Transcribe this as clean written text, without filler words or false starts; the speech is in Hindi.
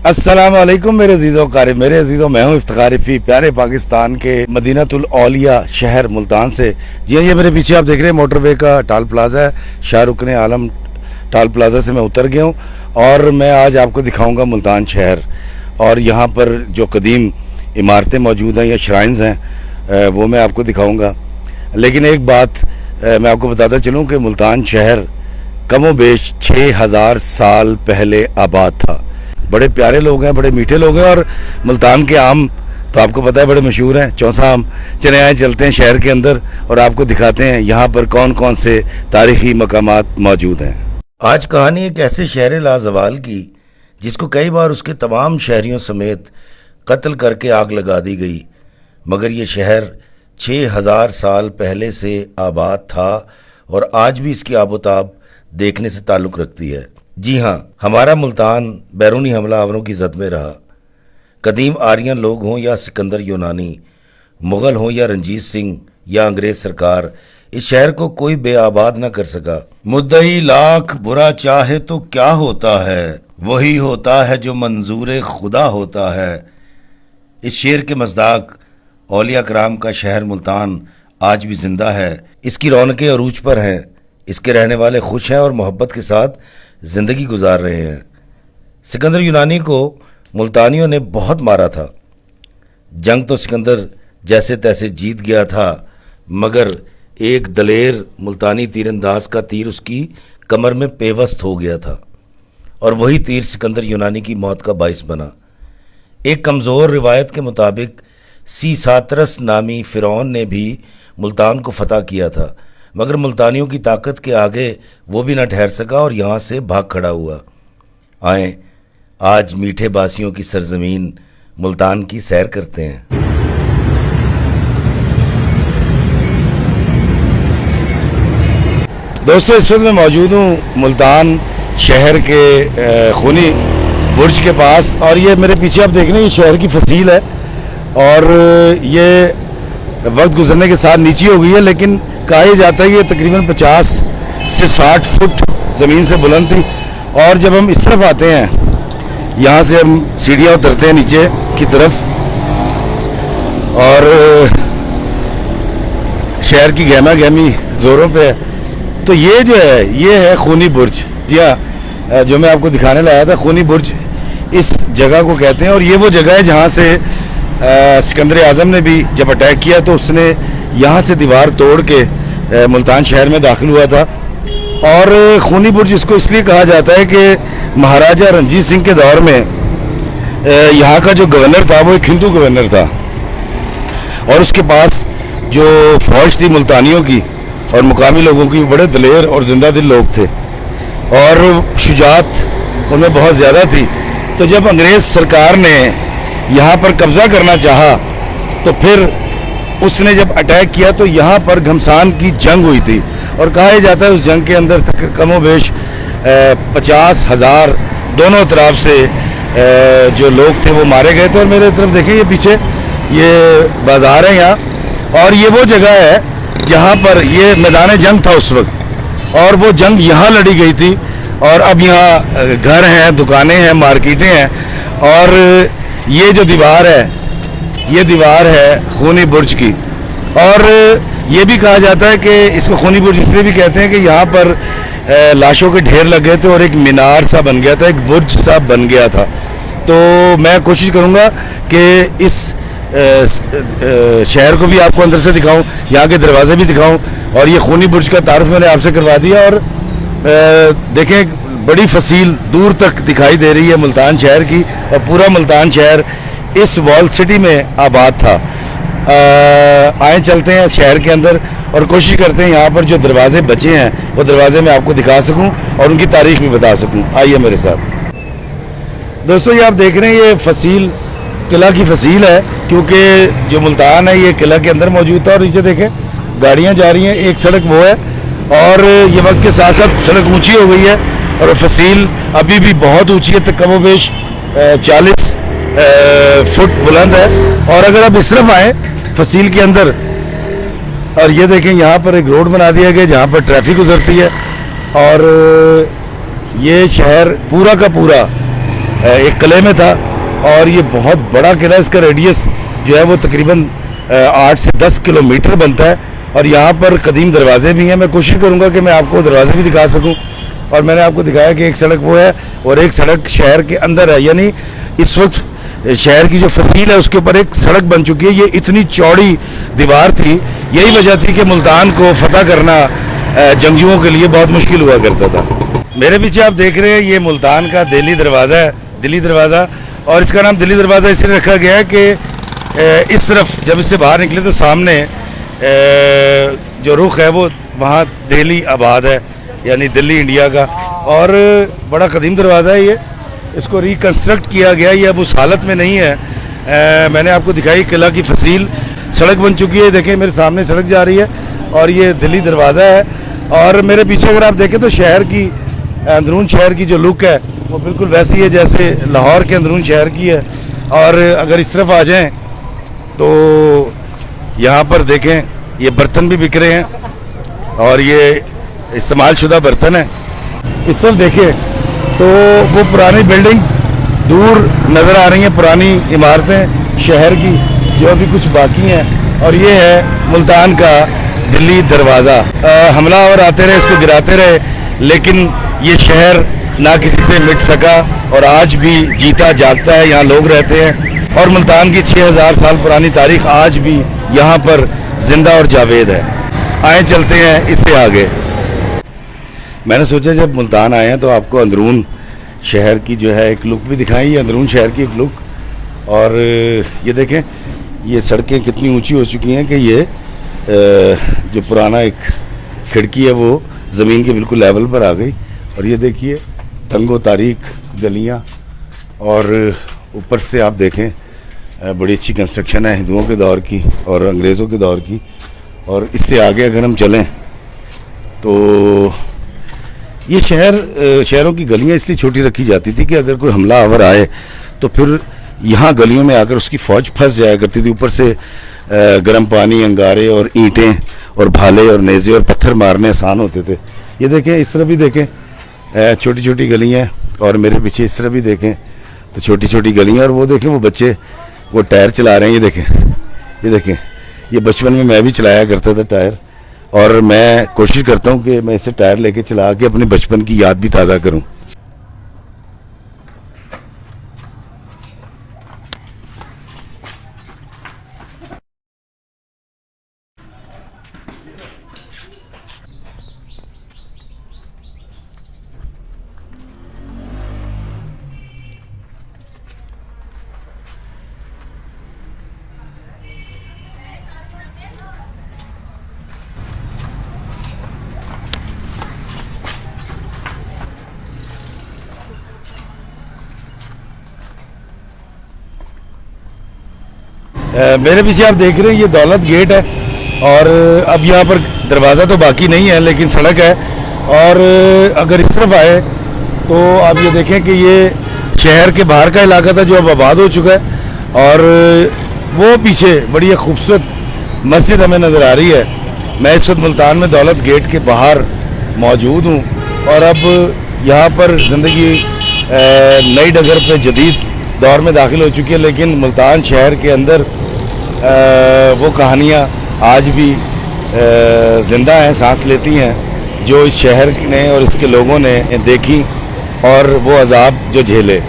अस्सलाम वालेकुम मेरे अजीज़ों कारी मेरे अजीज़ों, मैं हूँ इफ्तिखार रफ़ी प्यारे पाकिस्तान के मदीनातुल औलिया शहर मुल्तान से। जी हाँ, ये मेरे पीछे आप देख रहे हैं मोटरवे का टाल प्लाज़ा है। शाहरुख ने आलम टाल प्लाज़ा से मैं उतर गया हूँ और मैं आज आपको दिखाऊंगा मुल्तान शहर। और यहाँ पर जो कदीम इमारतें मौजूद हैं या श्राइन्स हैं वो मैं आपको दिखाऊँगा। लेकिन एक बात मैं आपको बताता चलूँ कि मुल्तान शहर कमो बेश 6000 साल पहले आबाद था। बड़े प्यारे लोग हैं, बड़े मीठे लोग हैं। और मुल्तान के आम तो आपको पता है बड़े मशहूर हैं, चौसा आम। चले आए चलते हैं शहर के अंदर और आपको दिखाते हैं यहाँ पर कौन कौन से तारीखी मकामात मौजूद हैं। आज कहानी एक ऐसे शहर लाजवाल की जिसको कई बार उसके तमाम शहरियों समेत कत्ल करके आग लगा दी गई, मगर ये शहर 6000 साल पहले से आबाद था और आज भी इसकी आबोताब देखने से ताल्लुक़ रखती है। जी हाँ, हमारा मुल्तान बैरूनी हमला आवरों की जद में रहा। कदीम आर्यन लोग हों या सिकंदर यूनानी, मुग़ल हों या रंजीत सिंह या अंग्रेज़ सरकार, इस शहर को कोई बेआबाद न कर सका। मुद्दई लाख बुरा चाहे तो क्या होता है, वही होता है जो मंजूर खुदा होता है। इस शेर के मज़दाक औलिया कराम का शहर मुल्तान आज भी जिंदा है। इसकी रौनकें अरूज पर हैं, इसके रहने वाले खुश हैं और मोहब्बत के साथ ज़िंदगी गुजार रहे हैं। सिकंदर यूनानी को मुल्तानियों ने बहुत मारा था। जंग तो सिकंदर जैसे तैसे जीत गया था, मगर एक दलेर मुल्तानी तीरंदाज का तीर उसकी कमर में पेवस्त हो गया था और वही तीर सिकंदर यूनानी की मौत का बाइस बना। एक कमज़ोर रिवायत के मुताबिक सीसातरस नामी फ़िरौन ने भी मुल्तान को फतह किया था, मगर मुल्तानियों की ताकत के आगे वो भी न ठहर सका और यहाँ से भाग खड़ा हुआ। आए आज मीठे बासियों की सरजमीन मुल्तान की सैर करते हैं। दोस्तों, इस वक्त मैं मौजूद हूँ मुल्तान शहर के खूनी बुर्ज के पास और ये मेरे पीछे आप देख रहे हैं ये शहर की फसील है और ये वक्त गुजरने के साथ नीची हो गई है, लेकिन कहा यह जाता है कि ये तकरीबन 50 से 60 फुट ज़मीन से बुलंद थी। और जब हम इस तरफ आते हैं, यहाँ से हम सीढ़ियाँ उतरते हैं नीचे की तरफ और शहर की गहमा गहमी ज़ोरों पे है। तो ये जो है ये है खूनी बुर्ज। जी हाँ, जो मैं आपको दिखाने लाया था, खूनी बुर्ज इस जगह को कहते हैं। और ये वो जगह है जहाँ से सिकंदर आज़म ने भी जब अटैक किया तो उसने यहाँ से दीवार तोड़ के मुल्तान शहर में दाखिल हुआ था। और खूनी बुर्ज इसको इसलिए कहा जाता है कि महाराजा रंजीत सिंह के दौर में यहाँ का जो गवर्नर था वो एक हिंदू गवर्नर था और उसके पास जो फौज थी मुल्तानियों की और मुकामी लोगों की, बड़े दलेर और जिंदा दिल लोग थे और शुजात उनमें बहुत ज़्यादा थी। तो जब अंग्रेज़ सरकार ने यहाँ पर कब्ज़ा करना चाहा तो फिर उसने जब अटैक किया तो यहाँ पर घमसान की जंग हुई थी और कहा जाता है उस जंग के अंदर कमोबेश 50,000 दोनों तरफ से जो लोग थे वो मारे गए थे। और मेरे तरफ देखें, ये पीछे ये बाज़ार है यहाँ और ये वो जगह है जहाँ पर ये मैदान जंग था उस वक्त और वो जंग यहाँ लड़ी गई थी। और अब यहाँ घर हैं, दुकानें हैं, मार्केटें हैं और ये जो दीवार है ये दीवार है खूनी बुर्ज की। और ये भी कहा जाता है कि इसको खूनी बुर्ज इसलिए भी कहते हैं कि यहाँ पर लाशों के ढेर लग गए थे और एक मीनार सा बन गया था, एक बुर्ज सा बन गया था। तो मैं कोशिश करूँगा कि इस शहर को भी आपको अंदर से दिखाऊं, यहाँ के दरवाजे भी दिखाऊं। और ये खूनी बुर्ज का तारुफ मैंने आपसे करवा दिया और देखें बड़ी फसील दूर तक दिखाई दे रही है मुल्तान शहर की और पूरा मुल्तान शहर इस वॉल सिटी में आबाद था। आए चलते हैं शहर के अंदर और कोशिश करते हैं यहाँ पर जो दरवाजे बचे हैं वो दरवाजे मैं आपको दिखा सकूं और उनकी तारीख भी बता सकूं। आइए मेरे साथ। दोस्तों, ये आप देख रहे हैं ये फसील किला की फसील है, क्योंकि जो मुल्तान है ये किला के अंदर मौजूद था। और नीचे देखें गाड़ियाँ जा रही हैं, एक सड़क वो है और ये वक्त के साथ साथ सड़क ऊँची हो गई है और फसील अभी भी बहुत ऊँची है, तकरीबन 40 फुट बुलंद है। और अगर आप इस तरफ आए फसील के अंदर और ये देखें यहाँ पर एक रोड बना दिया गया जहाँ पर ट्रैफिक गुजरती है और ये शहर पूरा का पूरा एक किले में था और ये बहुत बड़ा किला, इसका रेडियस जो है वो तकरीबन 8 से 10 किलोमीटर बनता है। और यहाँ पर कदीम दरवाजे भी हैं। मैं कोशिश करूँगा कि मैं आपको दरवाजे भी दिखा सकूँ। और मैंने आपको दिखाया कि एक सड़क वो है और एक सड़क शहर के अंदर है, यानी इस वक्त शहर की जो फसील है उसके ऊपर एक सड़क बन चुकी है। ये इतनी चौड़ी दीवार थी, यही वजह थी कि मुल्तान को फतह करना जंगजुओं के लिए बहुत मुश्किल हुआ करता था। मेरे पीछे आप देख रहे हैं ये मुल्तान का दिल्ली दरवाज़ा है, दिल्ली दरवाज़ा। और इसका नाम दिल्ली दरवाज़ा इसलिए रखा गया है कि इस तरफ जब इससे बाहर निकले तो सामने जो रुख है वो वहाँ दिल्ली आबाद है, यानी दिल्ली इंडिया का। और बड़ा कदीम दरवाज़ा है ये, इसको रिकन्स्ट्रक्ट किया गया, ये अब उस हालत में नहीं है। मैंने आपको दिखाई किला की फसील, सड़क बन चुकी है, देखें मेरे सामने सड़क जा रही है और ये दिल्ली दरवाज़ा है। और मेरे पीछे अगर आप देखें तो शहर की अंदरून शहर की जो लुक है वो बिल्कुल वैसी है जैसे लाहौर के अंदरून शहर की है। और अगर इस तरफ आ जाएं तो यहाँ पर देखें ये बर्तन भी बिक रहे हैं और ये इस्तेमाल शुदा बर्तन है। इस तरफ देखें तो वो पुरानी बिल्डिंग्स दूर नज़र आ रही हैं, पुरानी इमारतें शहर की जो अभी कुछ बाकी हैं। और ये है मुल्तान का दिल्ली दरवाज़ा। हमलावर आते रहे, इसको गिराते रहे, लेकिन ये शहर ना किसी से मिट सका और आज भी जीता जागता है, यहाँ लोग रहते हैं। और मुल्तान की 6000 साल पुरानी तारीख आज भी यहाँ पर जिंदा और जावेद है। आए चलते हैं इससे आगे। मैंने सोचा जब मुल्तान आए हैं तो आपको अंदरून शहर की जो है एक लुक भी दिखाएं, ये अंदरून शहर की एक लुक। और ये देखें ये सड़कें कितनी ऊंची हो चुकी हैं कि ये जो पुराना एक खिड़की है वो ज़मीन के बिल्कुल लेवल पर आ गई। और ये देखिए तंगो तारीख गलियाँ, और ऊपर से आप देखें बड़ी अच्छी कंस्ट्रक्शन है हिंदुओं के दौर की और अंग्रेज़ों के दौर की। और इससे आगे अगर हम चलें तो ये शहरों की गलियां इसलिए छोटी रखी जाती थी कि अगर कोई हमलावर आए तो फिर यहाँ गलियों में आकर उसकी फ़ौज फंस जाया करती थी। ऊपर से गर्म पानी, अंगारे और ईंटें और भाले और नेज़े और पत्थर मारने आसान होते थे। ये देखें इस तरह भी देखें छोटी छोटी गलियाँ, और मेरे पीछे इस तरह भी देखें तो छोटी छोटी गलियाँ। और वो देखें वो बच्चे वो टायर चला रहे हैं, ये देखें ये बचपन में मैं भी चलाया करता था टायर। और मैं कोशिश करता हूँ कि मैं इसे टायर लेके चला के अपने बचपन की याद भी ताज़ा करूँ। मेरे पीछे आप देख रहे हैं ये दौलत गेट है। और अब यहाँ पर दरवाज़ा तो बाकी नहीं है लेकिन सड़क है। और अगर इस तरफ आए तो आप ये देखें कि ये शहर के बाहर का इलाका था जो अब आबाद हो चुका है। और वो पीछे बड़ी एक खूबसूरत मस्जिद हमें नज़र आ रही है। मैं इस वक्त मुल्तान में दौलत गेट के बाहर मौजूद हूँ और अब यहाँ पर ज़िंदगी नई डगर पे जदीद दौर में दाखिल हो चुकी है। लेकिन मुल्तान शहर के अंदर वो कहानियाँ आज भी ज़िंदा हैं, सांस लेती हैं, जो इस शहर ने और इसके लोगों ने देखी और वो अजाब जो झेले।